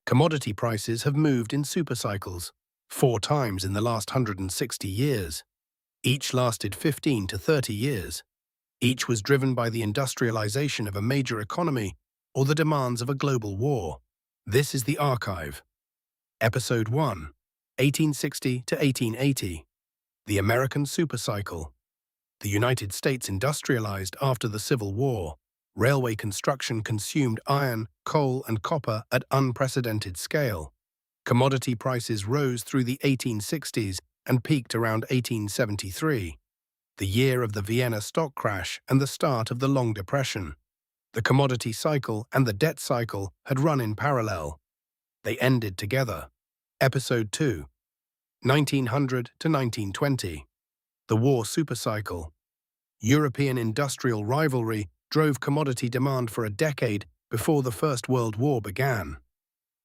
Commodity prices have moved in supercycles, 4 times in the last 160 years. Each lasted 15 to 30 years. Each was driven by the industrialization of a major economy or the demands of a global war. This is the archive. Episode 1, 1860 to 1880. The American supercycle. The United States industrialized after the Civil War. Railway construction consumed iron, coal, and copper at unprecedented scale. Commodity prices rose through the 1860s and peaked around 1873, the year of the Vienna stock crash and the start of the Long Depression. The commodity cycle and the debt cycle had run in parallel. They ended together. Episode 2, 1900 to 1920. The War Supercycle. European industrial rivalry drove commodity demand for a decade before the First World War began.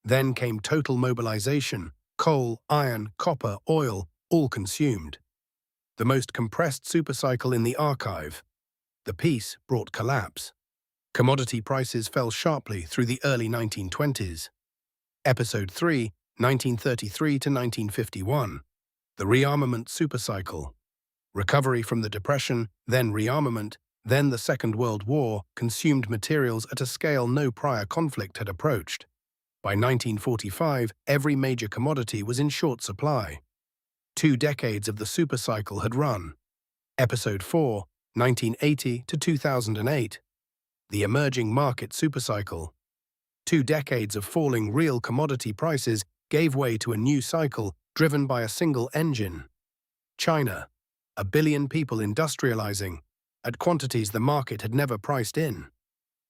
Then came total mobilization, coal, iron, copper, oil, all consumed. The most compressed supercycle in the archive. The peace brought collapse. Commodity prices fell sharply through the early 1920s. Episode 3, 1933 to 1951. The rearmament supercycle. Recovery from the Depression, then rearmament, then the Second World War consumed materials at a scale no prior conflict had approached. By 1945, every major commodity was in short supply. 2 decades of the supercycle had run. Episode 4, 1980 to 2008. The emerging market supercycle. 2 decades of falling real commodity prices gave way to a new cycle driven by a single engine. China, 1 billion people industrializing, at quantities the market had never priced in.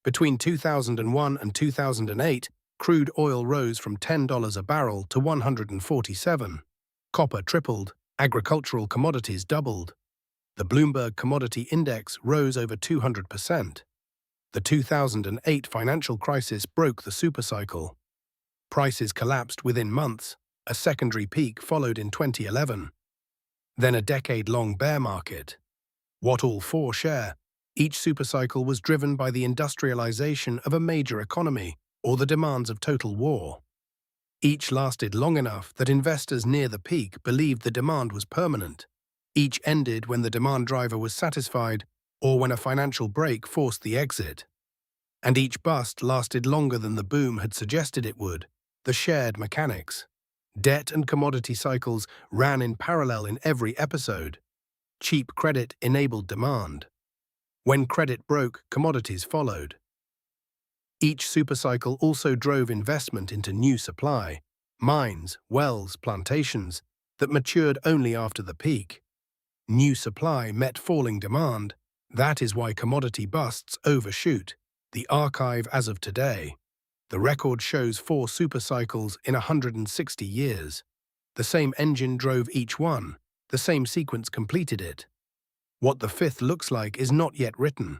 Between 2001 and 2008, crude oil rose from $10 a barrel to $147. Copper tripled, agricultural commodities doubled. The Bloomberg Commodity Index rose over 200%. The 2008 financial crisis broke the supercycle. Prices collapsed within months. A secondary peak followed in 2011. Then a decade-long bear market. What all 4 share, each supercycle was driven by the industrialization of a major economy or the demands of total war. Each lasted long enough that investors near the peak believed the demand was permanent. Each ended when the demand driver was satisfied or when a financial break forced the exit. And each bust lasted longer than the boom had suggested it would. The shared mechanics. Debt and commodity cycles ran in parallel in every episode. Cheap credit enabled demand. When credit broke, commodities followed. Each supercycle also drove investment into new supply, mines, wells, plantations, that matured only after the peak. New supply met falling demand. That is why commodity busts overshoot. The archive as of today. The record shows 4 supercycles in 160 years. The same engine drove each one. The same sequence completed it. What the 5th looks like is not yet written.